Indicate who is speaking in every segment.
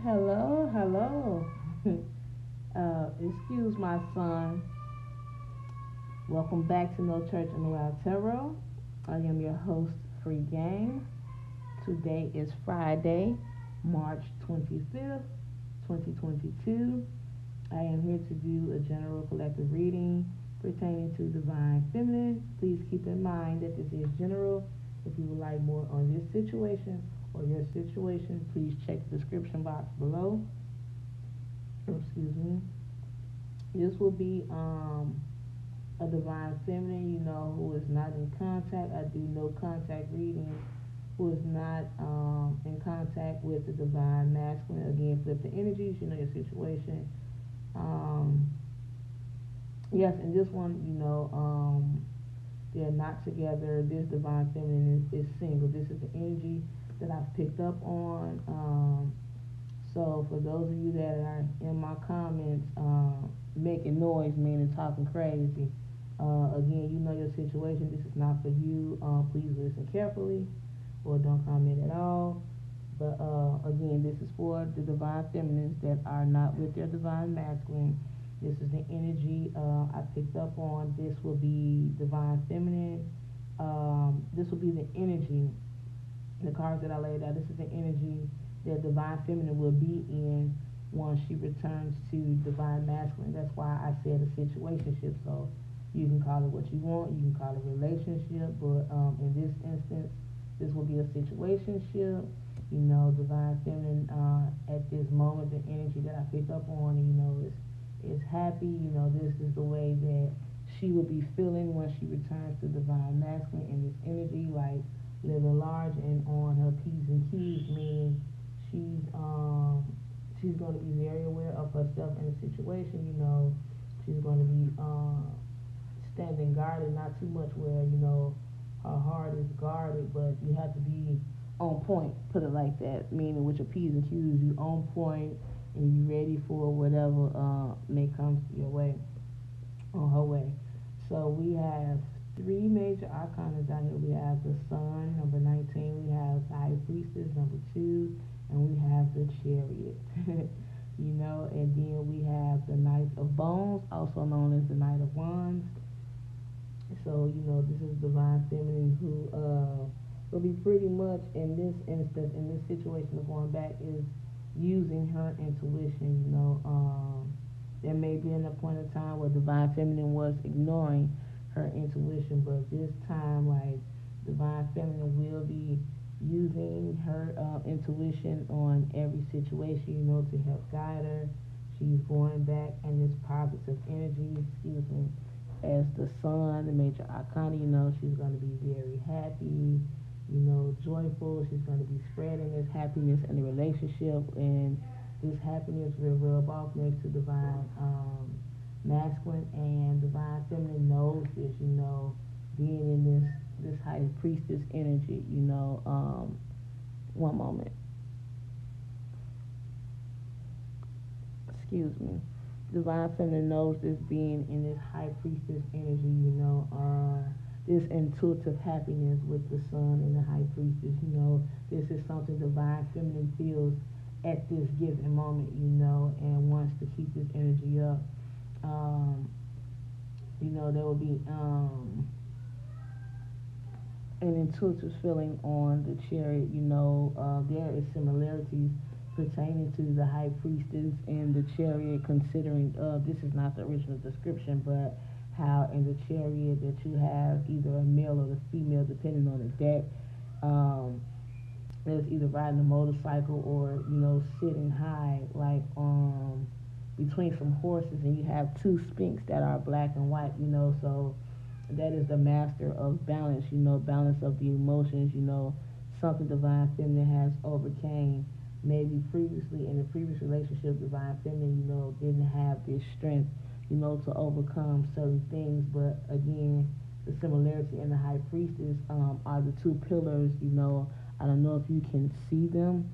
Speaker 1: Hello, hello. Excuse my son. Welcome back to No Church in the Wild Tarot. I am your host, Free Game. Today is Friday, March 25th, 2022. I am here to do a general collective reading pertaining to Divine Feminine. Please keep in mind that this is general. If you would like more on this situation or your situation, please check the description box below. Excuse me. This will be a divine feminine, who is not in contact. I do no contact readings. Who is not in contact with the divine masculine. Again, flip the energies. You know your situation. Um, yes, and this one, they're not together. This divine feminine is single. This is the energy that I've picked up on. So for those of you that are in my comments making noise, meaning talking crazy, again, you know your situation. This is not for you. Please listen carefully or don't comment at all. But again, this is for the divine feminines that are not with their divine masculine. This is the energy I picked up on. This will be divine feminine. This will be the energy, the cards that I laid out. This is the energy that divine feminine will be in once she returns to divine masculine. That's why I said a situationship. So you can call it what you want. You can call it relationship, but in this instance, this will be a situationship. Divine feminine at this moment, the energy that I picked up on, is happy. This is the way that she will be feeling when she returns to divine masculine in this energy, like living large and on her P's and Q's, meaning she's going to be very aware of herself in the situation. She's going to be standing guarded, not too much where her heart is guarded, but you have to be on point. Put it like that, meaning with your P's and Q's, you on point and you ready for whatever may come your way, on her way. So we have three major arcana down here. We have the Sun, number 19. We have the High Priestess, number 2, and we have the Chariot. And then we have the Knight of Bones, also known as the Knight of Wands. So this is divine feminine who will be pretty much in this instance, in this situation of going back, is using her intuition. There may be in a point of time where divine feminine was ignoring her intuition, but this time, like, divine feminine will be using her intuition on every situation, to help guide her. She's going back in this positive energy, as the Sun, the major arcana. She's going to be very happy, joyful. She's going to be spreading this happiness in the relationship, and this happiness will rub off next to divine masculine, and divine feminine knows this, being in this high priestess energy. One moment. Excuse me. Divine feminine knows this, being in this high priestess energy, this intuitive happiness with the Sun and the high priestess. This is something divine feminine feels at this given moment, and wants to keep this energy up. There will be an intuitive feeling on the Chariot. There is similarities pertaining to the High Priestess and the Chariot, considering this is not the original description, but how in the Chariot that you have either a male or a female, depending on the deck, that's either riding a motorcycle or sitting high, like between some horses, and you have two sphinx that are black and white. So that is the master of balance. Balance of the emotions. Something divine feminine has overcame. Maybe previously in a previous relationship, divine feminine, didn't have this strength, to overcome certain things. But again, the similarity in the high priestess are the two pillars. I don't know if you can see them,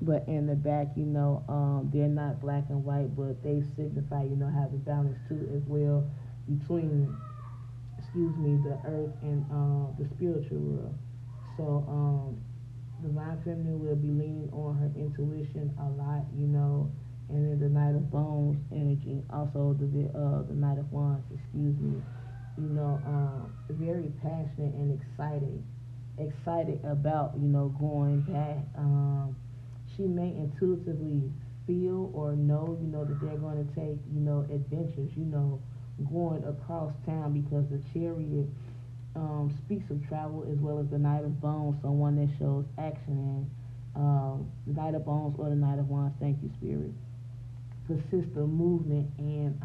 Speaker 1: but in the back, they're not black and white, but they signify, having balance too as well between, the earth and the spiritual world. So Divine Feminine will be leaning on her intuition a lot, and then the Knight of Bones energy, also the Knight of Wands, excuse me, very passionate and excited about, going back. She may intuitively feel or know, that they're going to take, adventures, going across town, because the Chariot speaks of travel, as well as the Knight of Bones, someone that shows action, and the Knight of Bones or the Knight of Wands, thank you, Spirit, consists of movement, and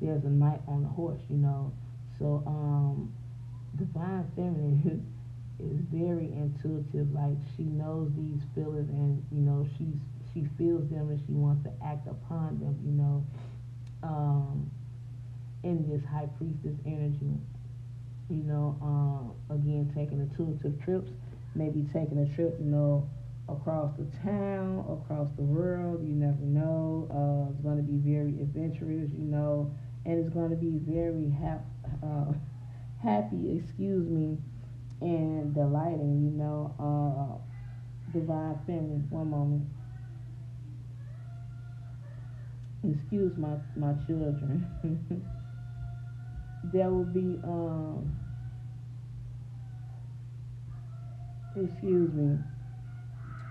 Speaker 1: there's a knight on a horse, so Divine Feminine is very intuitive. Like, she knows these feelings, and she feels them, and she wants to act upon them, in this High Priestess energy. Again, taking intuitive trips, maybe taking a trip, across the town, across the world, you never know. It's going to be very adventurous, and it's going to be very happy, excuse me, and delighting, Divine Feminine, one moment. Excuse my children. There will be, excuse me,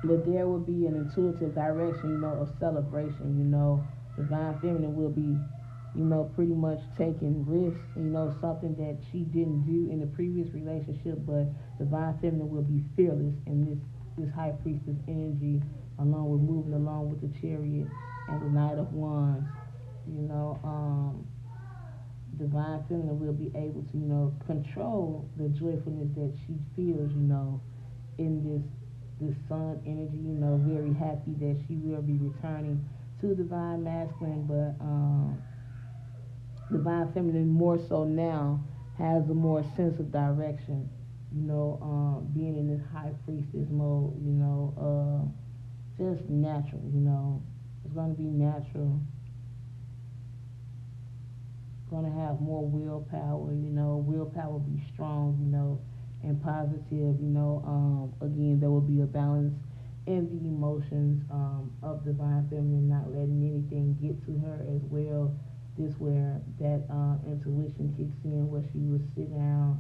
Speaker 1: but there will be an intuitive direction, of celebration, Divine Feminine will be, pretty much taking risks, something that she didn't do in the previous relationship, but Divine Feminine will be fearless in this High Priestess energy, along with moving along with the Chariot and the Knight of Wands, Divine Feminine will be able to, control the joyfulness that she feels, in this Sun energy, very happy that she will be returning to Divine Masculine, but Divine Feminine more so now has a more sense of direction, being in this High Priestess mode, just natural, it's going to be natural. Going to have more willpower, willpower will be strong, and positive, again, there will be a balance in the emotions of Divine Feminine, not letting anything get to her as well. This where that intuition kicks in, where she will sit down,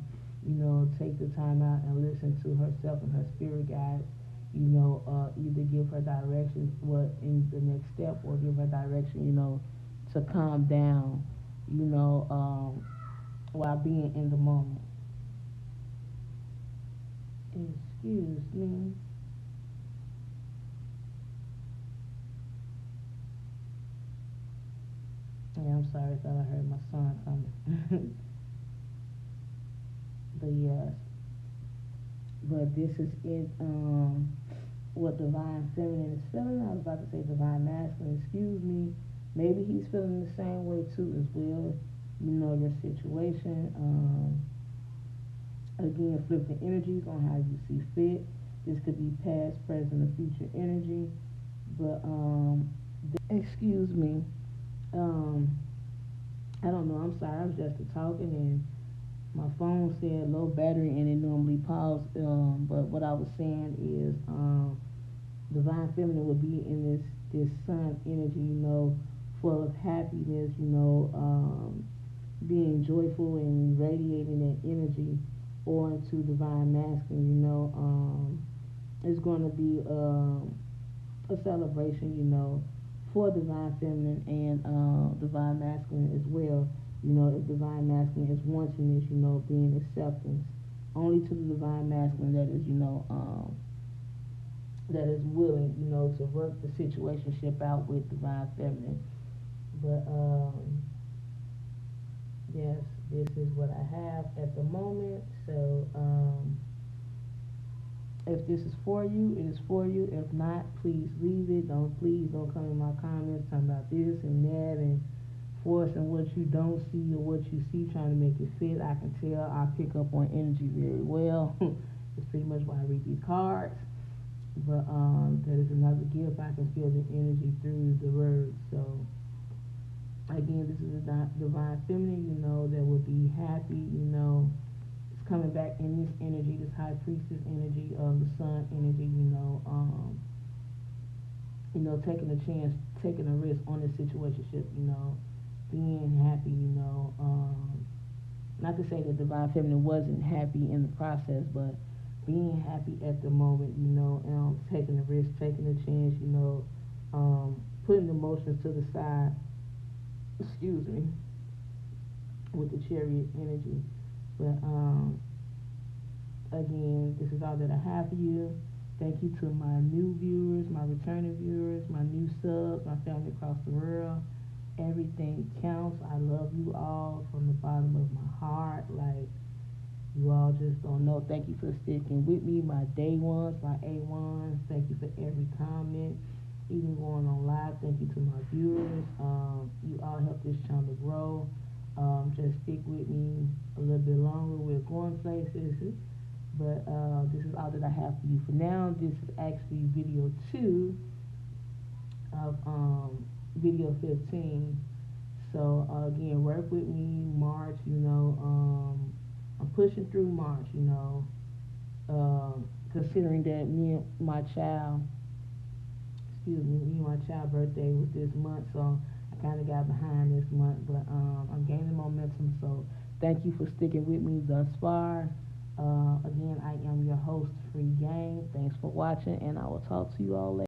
Speaker 1: take the time out and listen to herself and her spirit guides, either give her directions what in the next step, or give her direction, to calm down, while being in the moment. Excuse me. Yeah, I'm sorry, I thought I heard my son coming. But yes, but this is it, what Divine Feminine is feeling. I was about to say Divine Masculine, excuse me. Maybe he's feeling the same way too as well. Your situation. Again, flip the energies on how you see fit. This could be past, present, or future energy. But excuse me. Um, I don't know. I'm sorry. I was just talking, and my phone said low battery, and it normally paused. But what I was saying is, Divine Feminine would be in this Sun energy, full of happiness, being joyful and radiating that energy onto Divine Masculine, it's going to be a celebration, for Divine Feminine and Divine Masculine as well. If Divine Masculine is wanting this, being acceptance only to the Divine Masculine that is, that is willing, to work the situationship out with Divine Feminine. But yes, this is what I have at the moment. So if this is for you, it is for you. If not, please leave it. Please don't come in my comments talking about this and that and forcing what you don't see or what you see, trying to make it fit. I can tell. I pick up on energy very well. It's pretty much why I read these cards. But that is another gift. I can feel the energy through the words. So again, this is a Divine Feminine, that will be happy, it's coming back in this energy, this high priestess energy of the sun energy, taking a chance, taking a risk on this situationship, being happy, not to say that Divine Feminine wasn't happy in the process, but being happy at the moment, taking a risk, taking a chance, putting emotions to the side, excuse me, with the Chariot energy. But again, this is all that I have for you. Thank you to my new viewers, my returning viewers, my new subs, my family across the world. Everything counts. I love you all from the bottom of my heart. Like, you all just don't know. Thank you for sticking with me, my day ones, my A1s. Thank you for every comment, even going on live. Thank you to my viewers. You all help this channel grow. Just stick with me a little bit longer. We're going places. But this is all that I have for you for now. This is actually video 2 of video 15. So again, work with me. March, I'm pushing through March, considering that me and my child birthday was this month, so I kind of got behind this month, but I'm gaining momentum. So thank you for sticking with me thus far. Again, I am your host, PfhryeeGame. Thanks for watching, and I will talk to you all later.